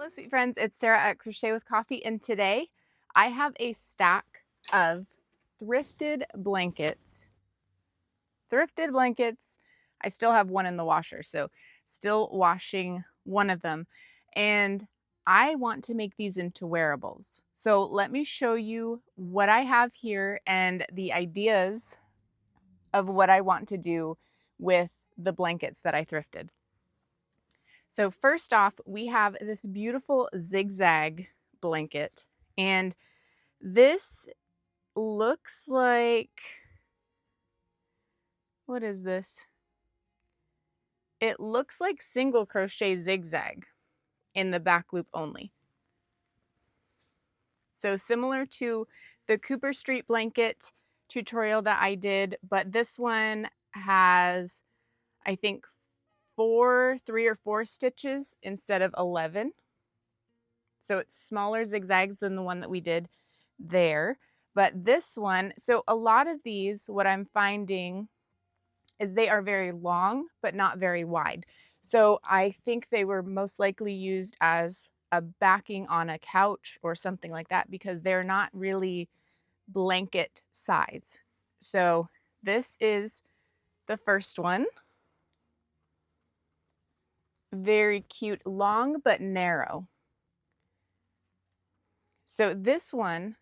sweet friends, it's Sarah at Crochet with Coffee, and today I have a stack of thrifted blankets. Thrifted blankets. I still have one in the washer, so still washing one of them. And I want to make these into wearables. So let me show you what I have here and the ideas of what I want to do with the blankets that I thrifted. So first off, we have this beautiful zigzag blanket, and this looks like, what is this? It looks like single crochet zigzag in the back loop only. So similar to the Cooper Street blanket tutorial that I did, but this one has, I think, 3 or 4 stitches instead of 11. So it's smaller zigzags than the one that we did there. But this one, so a lot of these, what I'm finding is they are very long, but not very wide. So I think they were most likely used as a backing on a couch or something like that, because they're not really blanket size. So this is the first one. Very cute, long but narrow. So this one,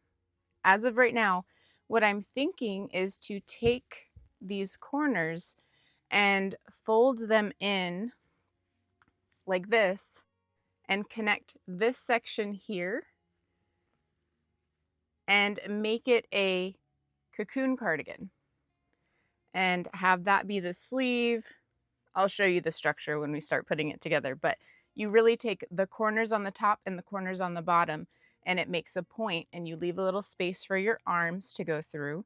as of right now, what I'm thinking is to take these corners and fold them in like this and connect this section here and make it a cocoon cardigan and have that be the sleeve. I'll show you the structure when we start putting it together, but you really take the corners on the top and the corners on the bottom, and it makes a point, and you leave a little space for your arms to go through.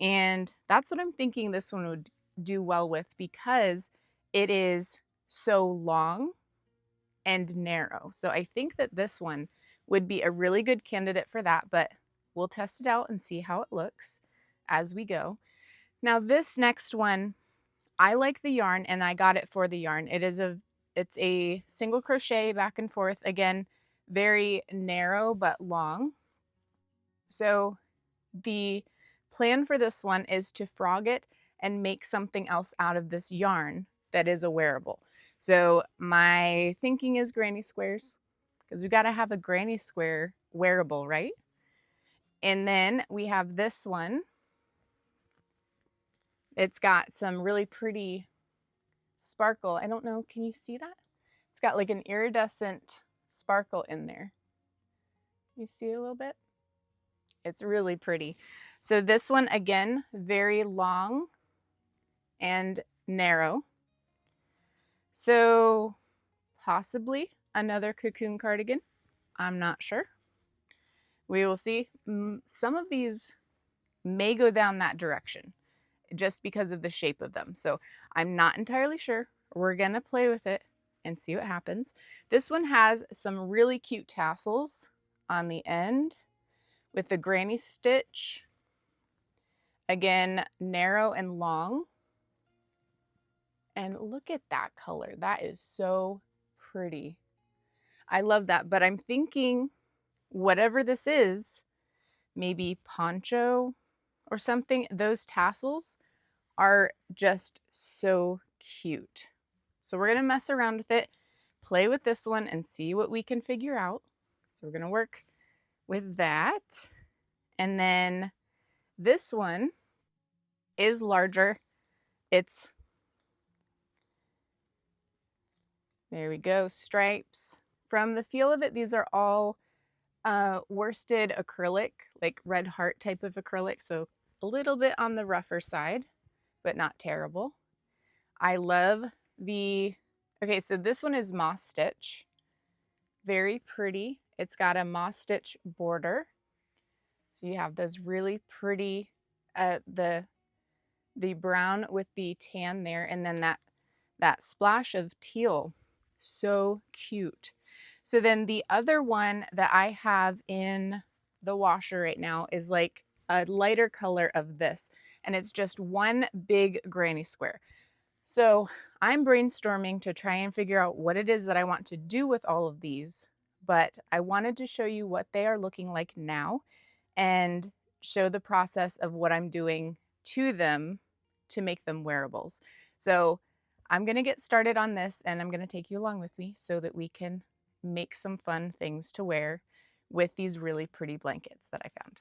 And that's what I'm thinking this one would do well with, because it is so long and narrow. So I think that this one would be a really good candidate for that, but we'll test it out and see how it looks as we go. Now this next one, I like the yarn, and I got it for the yarn. It's a single crochet back and forth. Again, very narrow but long. So the plan for this one is to frog it and make something else out of this yarn that is a wearable. So my thinking is granny squares, because we got to have a granny square wearable, right? And then we have this one. It's got some really pretty sparkle. I don't know, can you see that? It's got like an iridescent sparkle in there. You see a little bit? It's really pretty. So this one, again, very long and narrow. So possibly another cocoon cardigan. I'm not sure. We will see. Some of these may go down that direction just because of the shape of them. So I'm not entirely sure. We're gonna play with it and see what happens. This one has some really cute tassels on the end with the granny stitch. Again, narrow and long. And look at that color. That is so pretty. I love that, but I'm thinking whatever this is, maybe poncho or something, those tassels are just so cute. So we're gonna mess around with it, play with this one, and see what we can figure out. So we're gonna work with that. And then this one is larger. There we go, stripes. From the feel of it, these are all worsted acrylic, like red heart type of acrylic. So a little bit on the rougher side, but not terrible. I love okay, so this one is moss stitch. Very pretty. It's got a moss stitch border. So you have those really pretty, the brown with the tan there, and then that splash of teal. So cute. So then the other one that I have in the washer right now is like a lighter color of this, and it's just one big granny square. So I'm brainstorming to try and figure out what it is that I want to do with all of these, but I wanted to show you what they are looking like now and show the process of what I'm doing to them to make them wearables. So I'm going to get started on this and I'm going to take you along with me so that we can make some fun things to wear with these really pretty blankets that I found.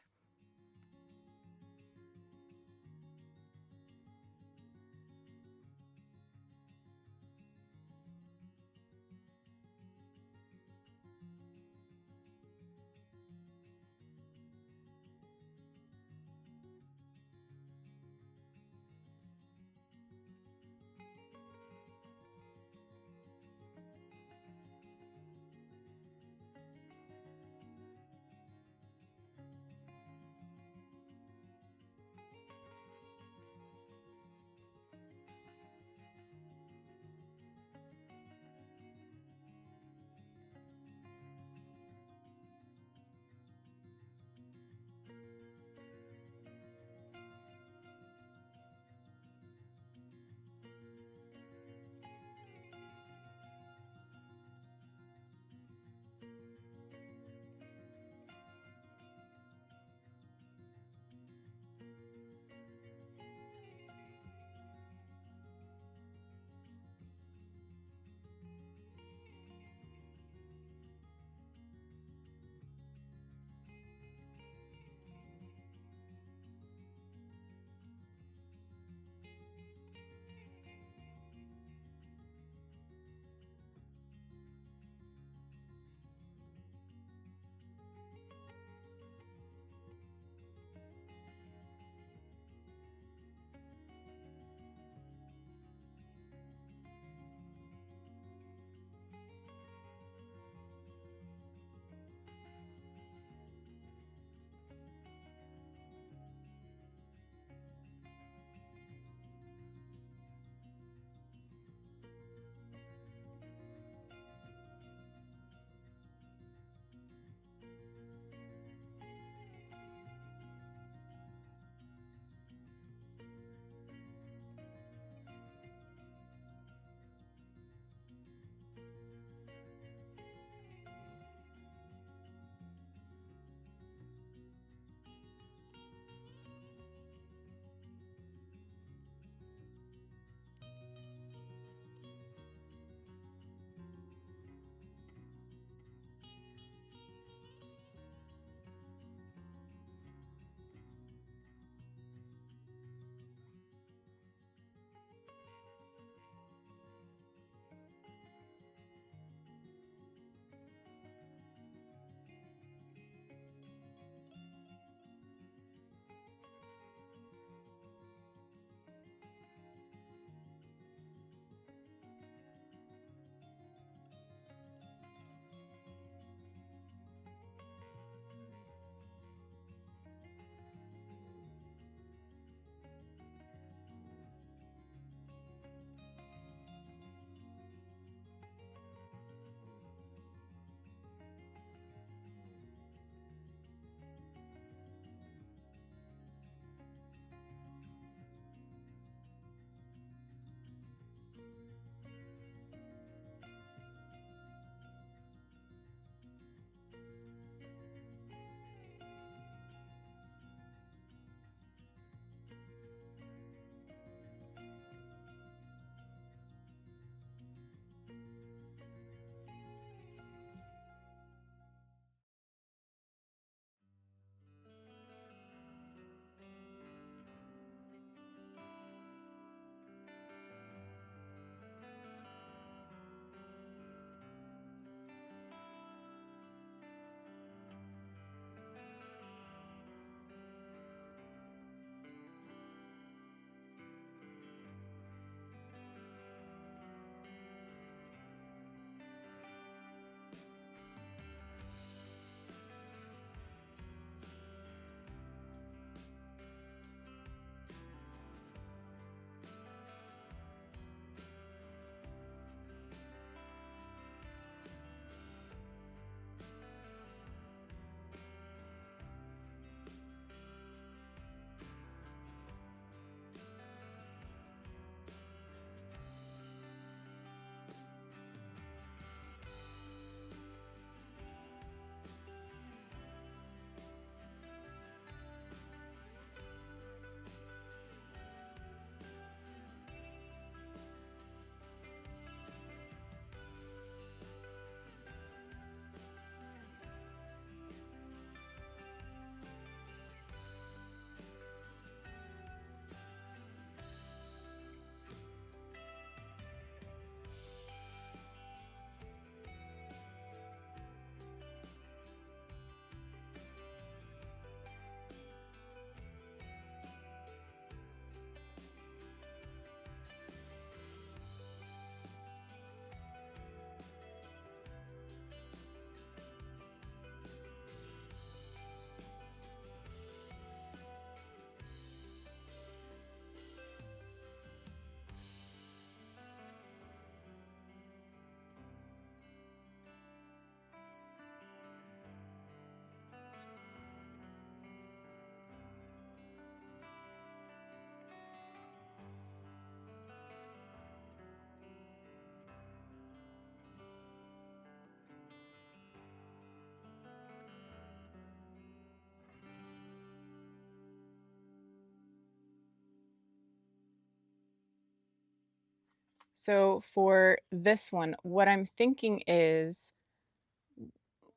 So for this one, what I'm thinking is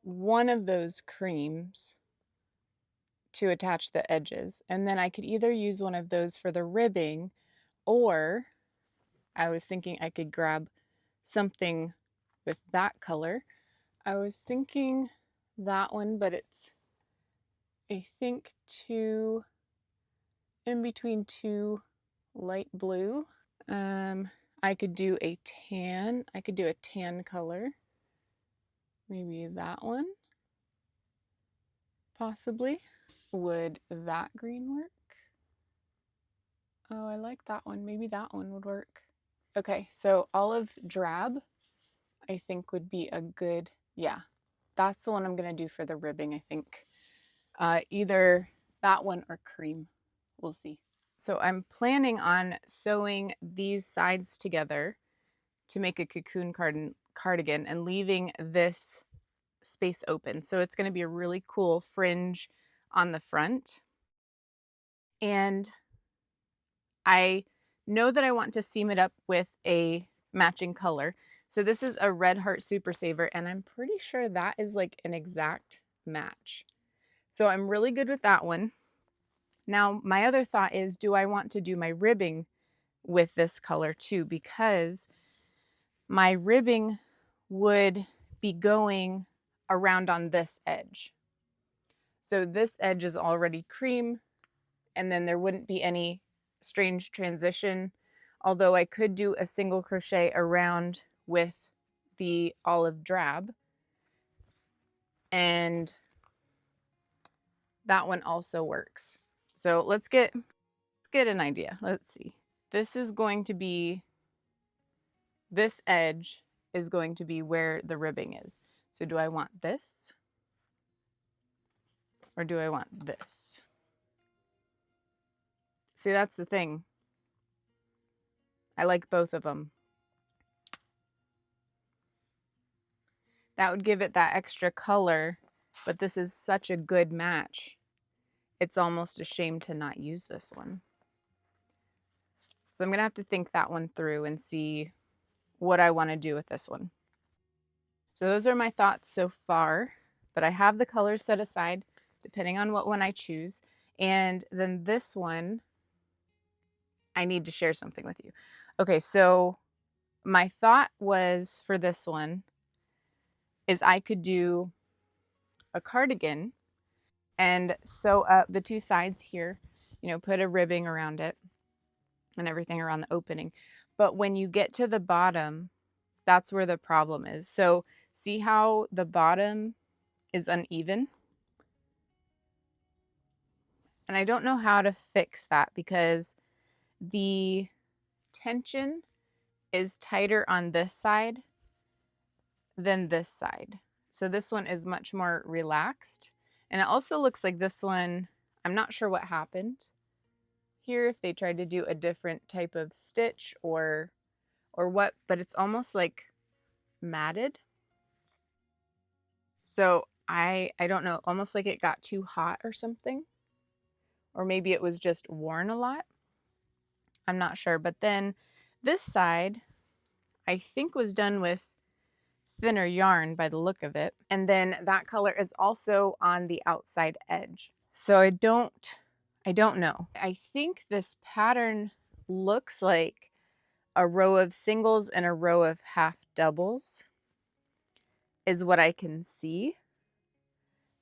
one of those creams to attach the edges. And then I could either use one of those for the ribbing, or I was thinking I could grab something with that color. I was thinking that one, but it's, I think, two, in between two light blue. I could do a tan. I could do a tan color. Maybe that one, possibly. Would that green work? Oh, I like that one. Maybe that one would work. Okay, so olive drab, I think would be a good, yeah, that's the one I'm gonna do for the ribbing, I think. Either that one or cream, we'll see. So I'm planning on sewing these sides together to make a cocoon cardigan and leaving this space open. So it's going to be a really cool fringe on the front. And I know that I want to seam it up with a matching color. So this is a Red Heart Super Saver, and I'm pretty sure that is like an exact match. So I'm really good with that one. Now, my other thought is, do I want to do my ribbing with this color too? Because my ribbing would be going around on this edge. So this edge is already cream, and then there wouldn't be any strange transition, although I could do a single crochet around with the olive drab, and that one also works. So let's get an idea. Let's see. This is going to be, this edge is going to be where the ribbing is. So do I want this? Or do I want this? See, that's the thing. I like both of them. That would give it that extra color, but this is such a good match. It's almost a shame to not use this one. So I'm gonna have to think that one through and see what I want to do with this one. So those are my thoughts so far, but I have the colors set aside depending on what one I choose. And then this one, I need to share something with you. Okay, so my thought was for this one is I could do a cardigan and sew up the two sides here, you know, put a ribbing around it and everything around the opening. But when you get to the bottom, that's where the problem is. So see how the bottom is uneven? And I don't know how to fix that because the tension is tighter on this side than this side. So this one is much more relaxed. And it also looks like this one, I'm not sure what happened here, if they tried to do a different type of stitch or what, but it's almost like matted. So I don't know, almost like it got too hot or something. Or maybe it was just worn a lot. I'm not sure. But then this side, I think was done with thinner yarn by the look of it. And then that color is also on the outside edge. So I don't know. I think this pattern looks like a row of singles and a row of half doubles is what I can see.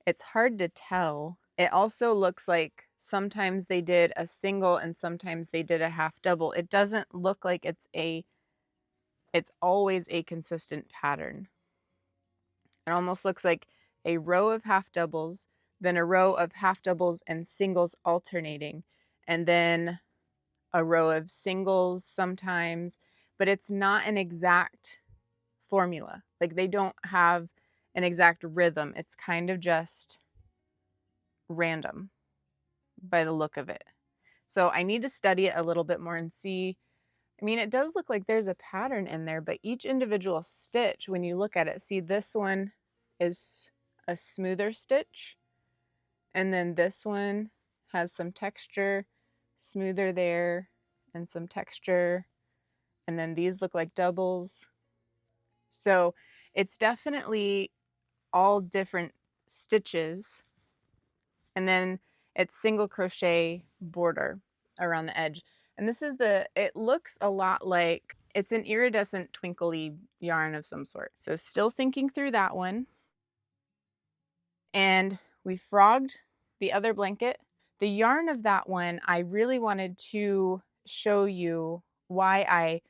It's hard to tell. It also looks like sometimes they did a single and sometimes they did a half double. It doesn't look like it's always a consistent pattern. It almost looks like a row of half doubles, then a row of half doubles and singles alternating, and then a row of singles sometimes, but it's not an exact formula. Like they don't have an exact rhythm. It's kind of just random by the look of it. So I need to study it a little bit more and see. I mean, it does look like there's a pattern in there, but each individual stitch, when you look at it, see this one is a smoother stitch. And then this one has some texture, smoother there, and some texture. and then these look like doubles. So it's definitely all different stitches, and then it's single crochet border around the edge. And this is it looks a lot like, it's an iridescent twinkly yarn of some sort. So still thinking through that one. And we frogged the other blanket. The yarn of that one, I really wanted to show you why I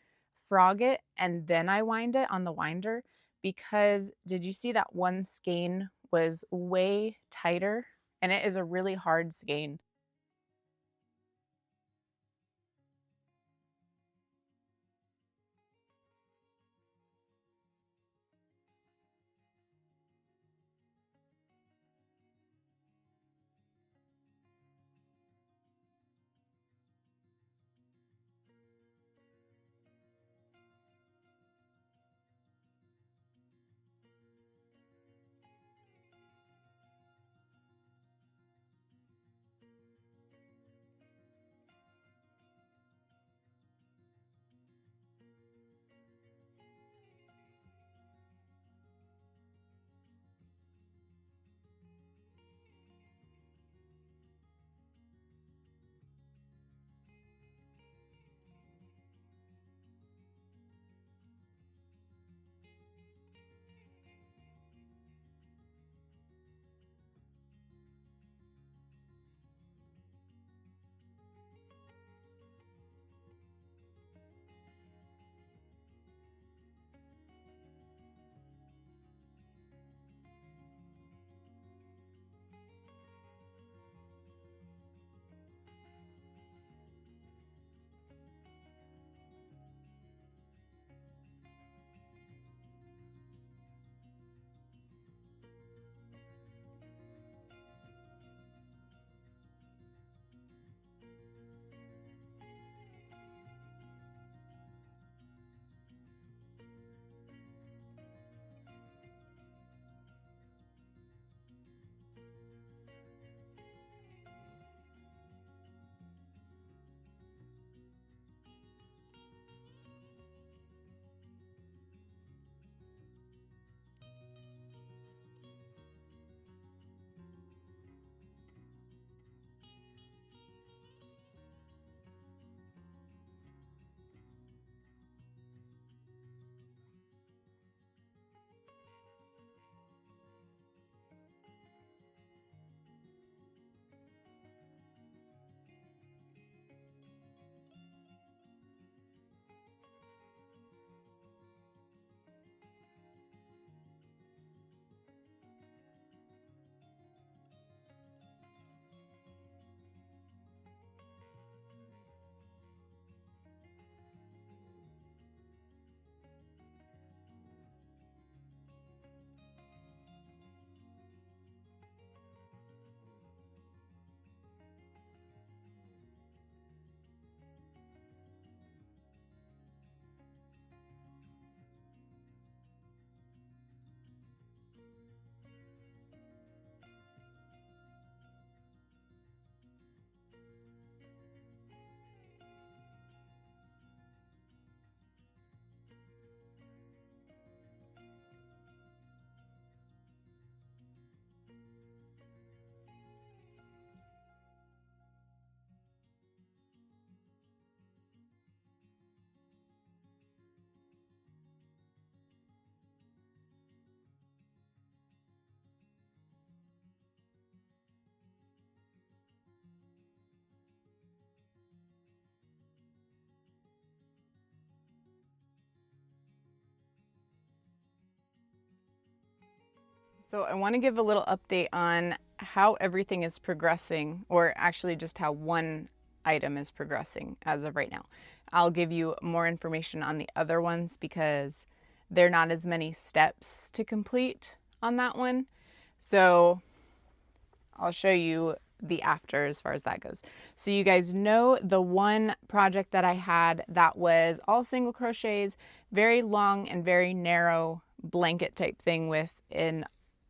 frog it and then I wind it on the winder, because did you see that one skein was way tighter, and it is a really hard skein. So I want to give a little update on how everything is progressing, or actually just how one item is progressing as of right now. I'll give you more information on the other ones because there are not as many steps to complete on that one. So I'll show you the after as far as that goes. So you guys know the one project that I had that was all single crochets, very long and very narrow blanket type thing with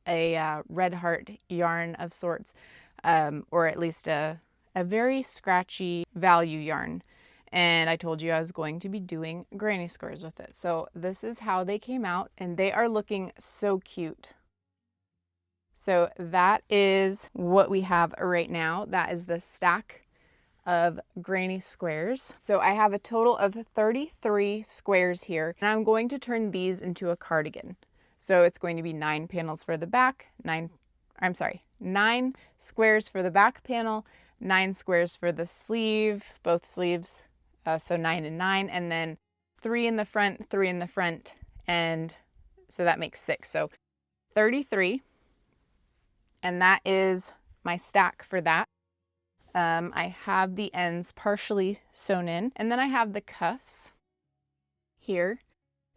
a red heart yarn of sorts, or at least a very scratchy value yarn. And I told you I was going to be doing granny squares with it. So this is how they came out, and they are looking so cute. So that is what we have right now. That is the stack of granny squares. So I have a total of 33 squares here, and I'm going to turn these into a cardigan. So it's going to be 9 panels for the back, 9 squares for the back panel, 9 squares for the sleeve, both sleeves, so 9 and 9, and then 3 in the front, 3 in the front, and so that makes 6. So 33, and that is my stack for that. I have the ends partially sewn in, and then I have the cuffs here,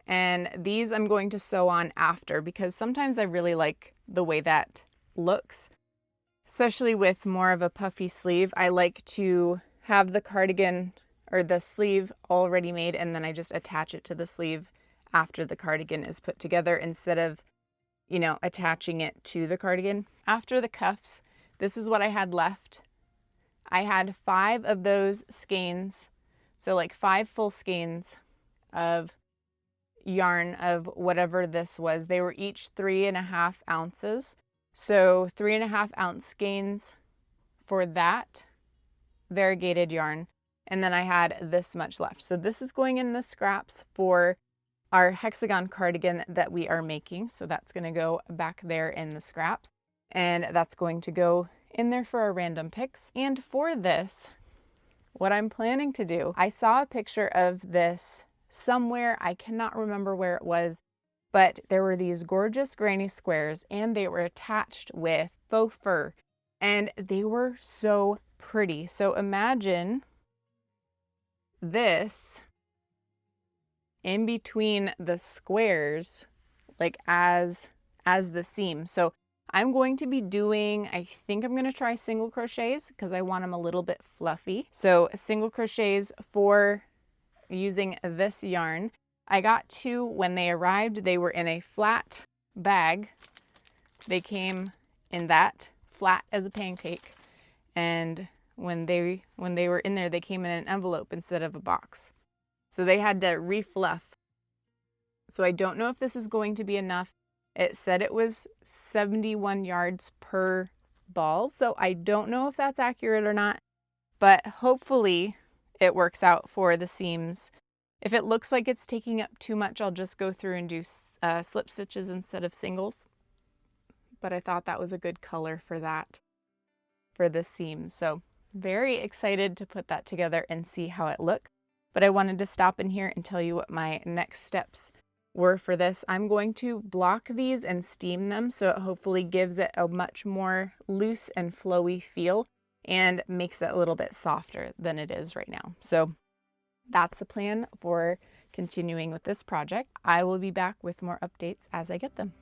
and these I'm going to sew on after because sometimes I really like the way that looks, especially with more of a puffy sleeve. I like to have the cardigan or the sleeve already made, and then I just attach it to the sleeve after the cardigan is put together instead of, you know, attaching it to the cardigan. After the cuffs, this is what I had left. I had 5 of those skeins, so like 5 full skeins of yarn of whatever this was. They were each 3.5 ounces. So 3.5 ounce skeins for that variegated yarn. And then I had this much left. So this is going in the scraps for our hexagon cardigan that we are making. So that's going to go back there in the scraps. And that's going to go in there for our random picks. And for this, what I'm planning to do, I saw a picture of this somewhere. I cannot remember where it was, but there were these gorgeous granny squares and they were attached with faux fur and they were so pretty. So imagine this in between the squares, like as the seam. So I'm going to be doing, I think I'm going to try single crochets because I want them a little bit fluffy. So single crochets for using this yarn. I got 2 when they arrived. They were in a flat bag. They came in that flat as a pancake. And when they were in there, they came in an envelope instead of a box. So they had to refluff. So I don't know if this is going to be enough. It said it was 71 yards per ball. So I don't know if that's accurate or not, but hopefully it works out for the seams. If it looks like it's taking up too much, I'll just go through and do slip stitches instead of singles. But I thought that was a good color for that, for the seams. So very excited to put that together and see how it looks. But I wanted to stop in here and tell you what my next steps were for this. I'm going to block these and steam them so it hopefully gives it a much more loose and flowy feel and makes it a little bit softer than it is right now. So that's the plan for continuing with this project. I will be back with more updates as I get them.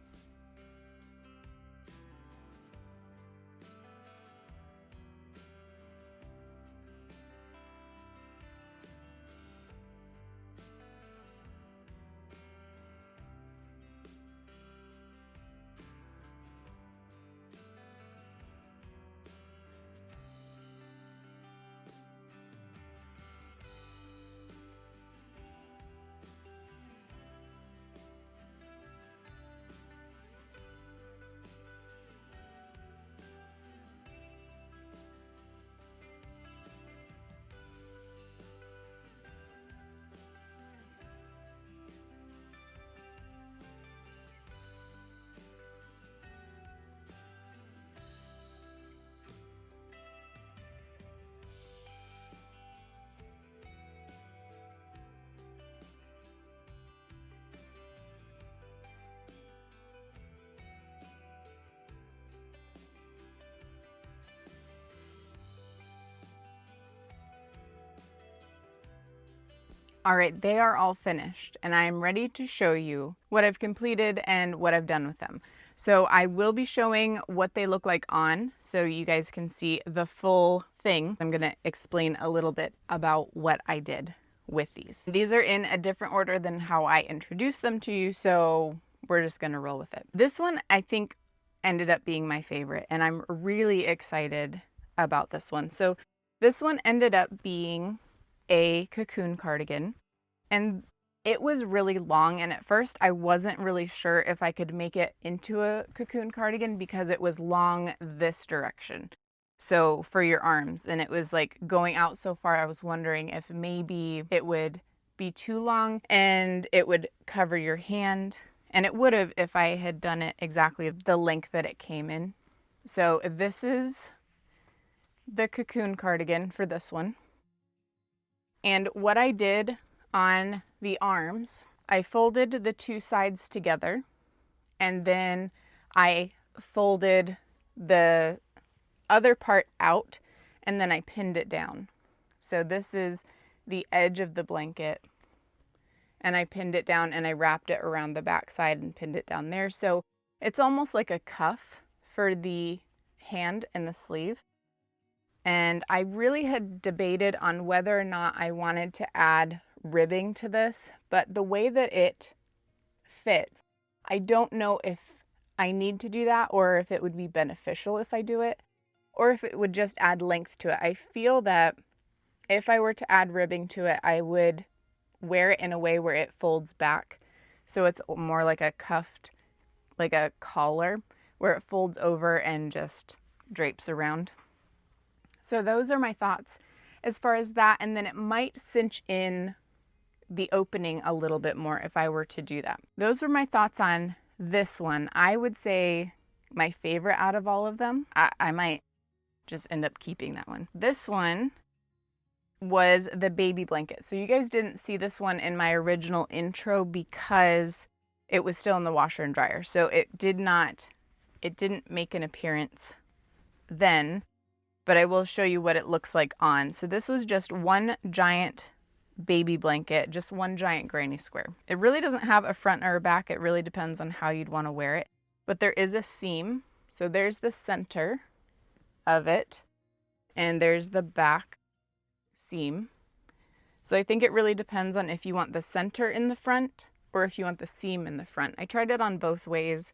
All right, they are all finished and I'm ready to show you what I've completed and what I've done with them. So I will be showing what they look like on so you guys can see the full thing. I'm gonna explain a little bit about what I did with these. These are in a different order than how I introduced them to you, so we're just gonna roll with it. This one I think ended up being my favorite and I'm really excited about this one. So this one ended up being a cocoon cardigan, and it was really long, and at first I wasn't really sure if I could make it into a cocoon cardigan because it was long this direction. So for your arms, and it was like going out so far, I was wondering if maybe it would be too long and it would cover your hand. And it would have if I had done it exactly the length that it came in. So this is the cocoon cardigan for this one. And what I did on the arms, I folded the two sides together, and then I folded the other part out, and then I pinned it down. So this is the edge of the blanket, and I pinned it down and I wrapped it around the back side and pinned it down there. So it's almost like a cuff for the hand and the sleeve. And I really had debated on whether or not I wanted to add ribbing to this, but the way that it fits, I don't know if I need to do that or if it would be beneficial if I do it, or if it would just add length to it. I feel that if I were to add ribbing to it, I would wear it in a way where it folds back. So it's more like a cuffed, like a collar, where it folds over and just drapes around. So those are my thoughts as far as that. And then it might cinch in the opening a little bit more if I were to do that. Those were my thoughts on this one. I would say my favorite out of all of them. I might just end up keeping that one. This one was the baby blanket. So you guys didn't see this one in my original intro because it was still in the washer and dryer. So it didn't make an appearance then, but I will show you what it looks like on. So this was just one giant baby blanket, just one giant granny square. It really doesn't have a front or a back. It really depends on how you'd want to wear it. But there is a seam. So there's the center of it, and there's the back seam. So I think it really depends on if you want the center in the front or if you want the seam in the front. I tried it on both ways,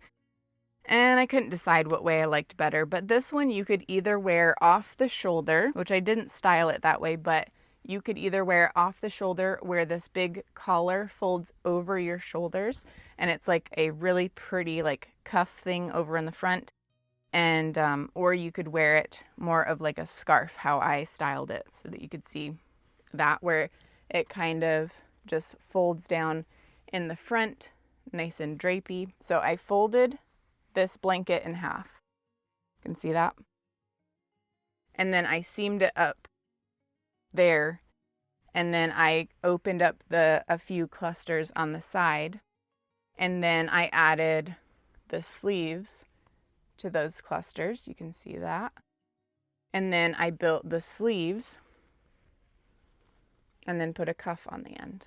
and I couldn't decide what way I liked better. But this one you could either wear off the shoulder, which I didn't style it that way, but you could either wear off the shoulder where this big collar folds over your shoulders, and it's like a really pretty like cuff thing over in the front. And or you could wear it more of like a scarf, how I styled it, so that you could see that, where it kind of just folds down in the front, nice and drapey. So I folded this blanket in half. You can see that. And then I seamed it up there, and then I opened up a few clusters on the side, and then I added the sleeves to those clusters. You can see that. And then I built the sleeves and then put a cuff on the end.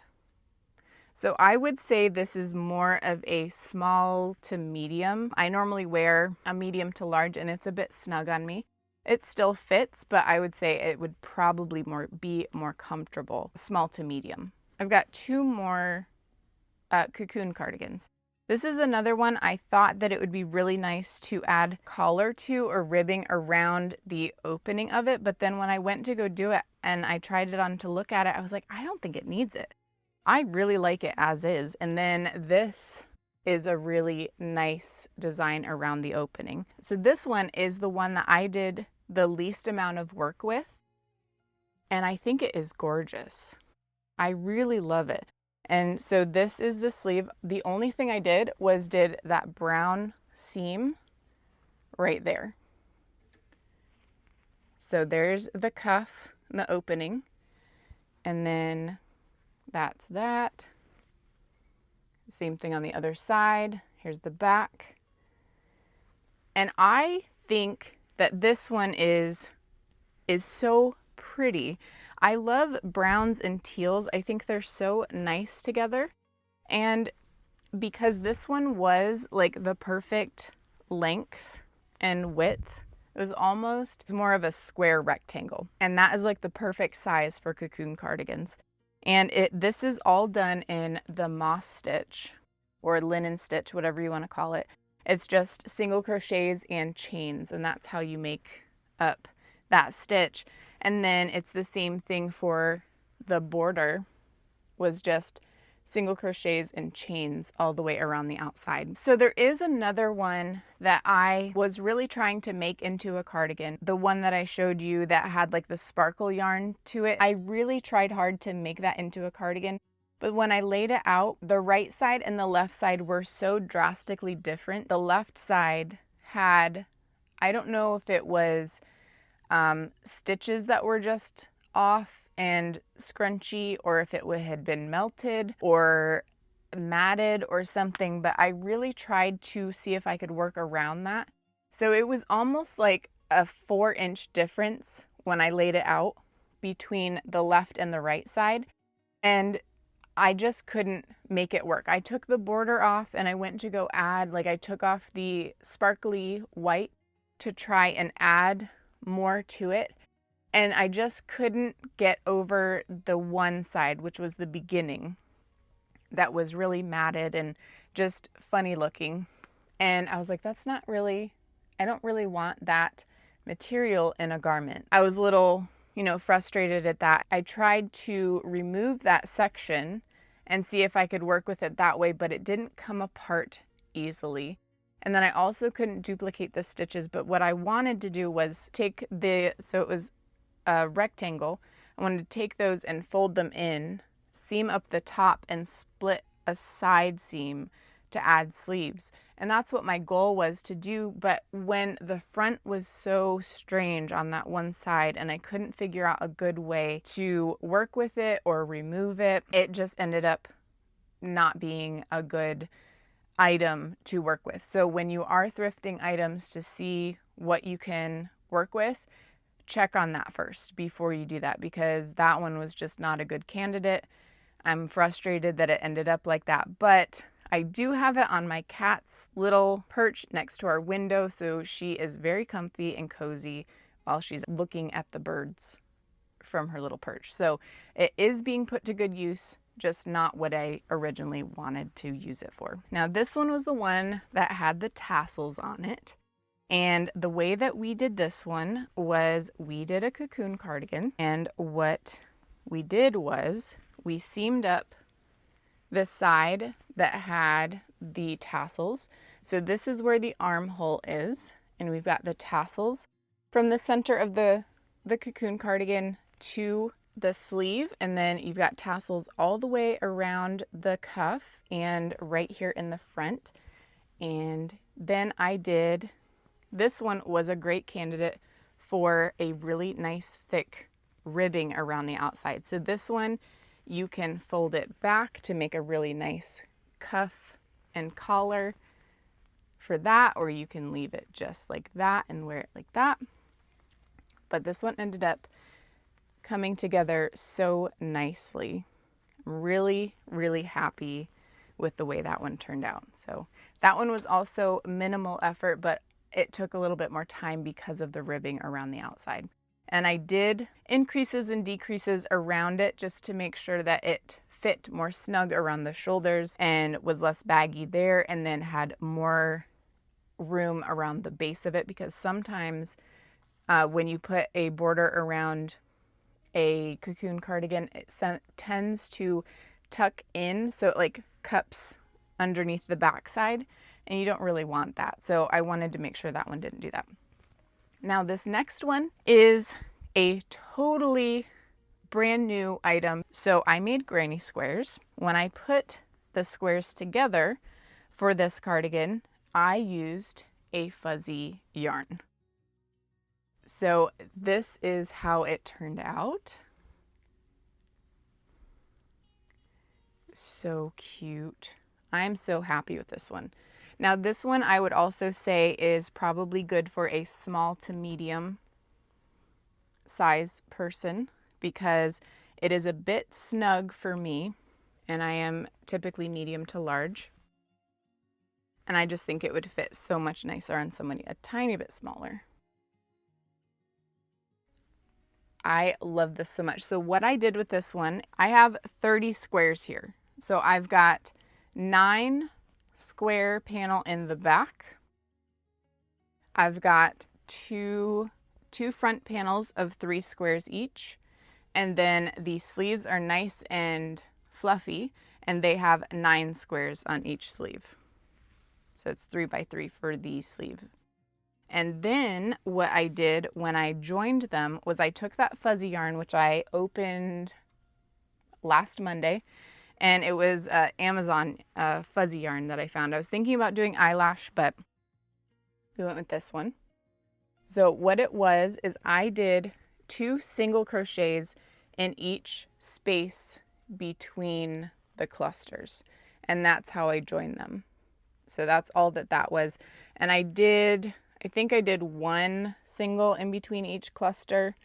So I would say this is more of a small to medium. I normally wear a medium to large, and it's a bit snug on me. It still fits, but I would say it would probably be more comfortable, small to medium. I've got two more cocoon cardigans. This is another one I thought that it would be really nice to add collar to or ribbing around the opening of it. But then when I went to go do it and I tried it on to look at it, I was like, I don't think it needs it. I really like it as is. And then this is a really nice design around the opening. So this one is the one that I did the least amount of work with, and I think it is gorgeous. I really love it. And so this is the sleeve. The only thing I did was that brown seam right there. So there's the cuff and the opening, and then that's that. Same thing on the other side. Here's the back. And I think that this one is so pretty. I love browns and teals. I think they're so nice together. And because this one was like the perfect length and width, it was almost more of a square rectangle. And that is like the perfect size for cocoon cardigans. And this is all done in the moss stitch or linen stitch, whatever you want to call it. It's just single crochets and chains, and that's how you make up that stitch. And then it's the same thing for the border was just single crochets and chains all the way around the outside. So there is another one that I was really trying to make into a cardigan. The one that I showed you that had like the sparkle yarn to it. I really tried hard to make that into a cardigan. But when I laid it out, the right side and the left side were so drastically different. The left side had, I don't know if it was stitches that were just off and scrunchy, or if it had been melted or matted or something, but I really tried to see if I could work around that. So it was almost like a 4-inch difference when I laid it out between the left and the right side, and I just couldn't make it work. I took the border off and I went to go add, like I took off the sparkly white to try and add more to it. And I just couldn't get over the one side, which was the beginning, that was really matted and just funny looking. And I was like, that's not really, I don't really want that material in a garment. I was a little, frustrated at that. I tried to remove that section and see if I could work with it that way, but it didn't come apart easily. And then I also couldn't duplicate the stitches, but what I wanted to do was take so it was a rectangle. I wanted to take those and fold them in, seam up the top, and split a side seam to add sleeves. And that's what my goal was to do, but when the front was so strange on that one side and I couldn't figure out a good way to work with it or remove it, it just ended up not being a good item to work with. So when you are thrifting items to see what you can work with, check on that first before you do that, because that one was just not a good candidate. I'm frustrated that it ended up like that, but I do have it on my cat's little perch next to our window, so she is very comfy and cozy while she's looking at the birds from her little perch. So it is being put to good use, just not what I originally wanted to use it for. Now this one was the one that had the tassels on it. And the way that we did this one was we did a cocoon cardigan, and what we did was we seamed up the side that had the tassels. So this is where the armhole is, and we've got the tassels from the center of the cocoon cardigan to the sleeve, and then you've got tassels all the way around the cuff and right here in the front. And then this one was a great candidate for a really nice thick ribbing around the outside. So this one, you can fold it back to make a really nice cuff and collar for that, or you can leave it just like that and wear it like that. But this one ended up coming together so nicely. I'm really, really happy with the way that one turned out. So that one was also minimal effort, but it took a little bit more time because of the ribbing around the outside. And I did increases and decreases around it just to make sure that it fit more snug around the shoulders and was less baggy there, and then had more room around the base of it, because sometimes when you put a border around a cocoon cardigan, it tends to tuck in, so it like cups underneath the backside, and you don't really want that. So I wanted to make sure that one didn't do that. Now this next one is a totally brand new item. So I made granny squares. When I put the squares together for this cardigan, I used a fuzzy yarn. So this is how it turned out. So cute. I'm so happy with this one. Now this one I would also say is probably good for a small to medium size person, because it is a bit snug for me, and I am typically medium to large. And I just think it would fit so much nicer on somebody a tiny bit smaller. I love this so much. So what I did with this one, I have 30 squares here. So I've got 9 square panel in the back. I've got two front panels of 3 squares each, And then the sleeves are nice and fluffy, and they have 9 squares on each sleeve. So it's 3 by 3 for the sleeve. And then what I did when I joined them was I took that fuzzy yarn, which I opened last Monday, and it was Amazon fuzzy yarn that I found. I was thinking about doing eyelash, but we went with this one. So what it was is I did 2 single crochets in each space between the clusters, and that's how I joined them. So that's all that was. And I think I did 1 single in between each cluster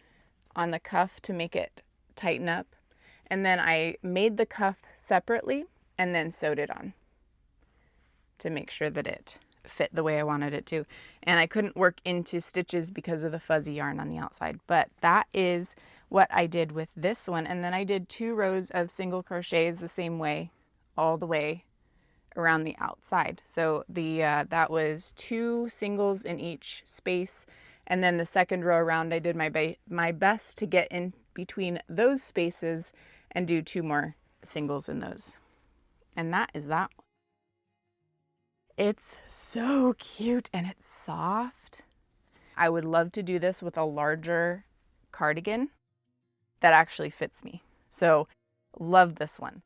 on the cuff to make it tighten up. And then I made the cuff separately and then sewed it on to make sure that it fit the way I wanted it to. And I couldn't work into stitches because of the fuzzy yarn on the outside. But that is what I did with this one. And then I did 2 rows of single crochets the same way all the way around the outside. So that was 2 singles in each space, and then the second row around I did my best to get in between those spaces and do 2 more singles in those. And that is that. It's so cute and it's soft. I would love to do this with a larger cardigan that actually fits me. So love this one.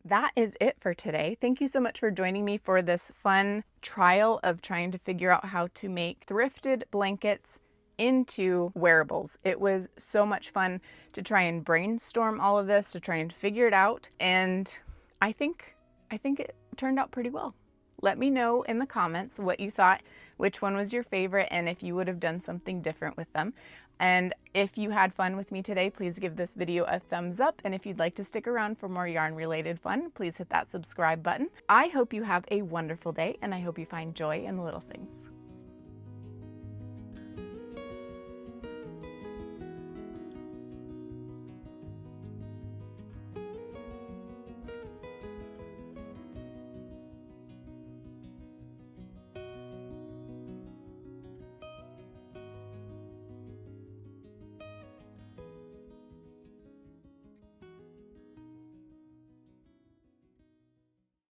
That is it for today. Thank you so much for joining me for this fun trial of trying to figure out how to make thrifted blankets into wearables. It was so much fun to try and brainstorm all of this, to try and figure it out, and I think it turned out pretty well. Let me know in the comments what you thought, which one was your favorite, and if you would have done something different with them. And if you had fun with me today, please give this video a thumbs up. And if you'd like to stick around for more yarn related fun, please hit that subscribe button. I hope you have a wonderful day, and I hope you find joy in the little things.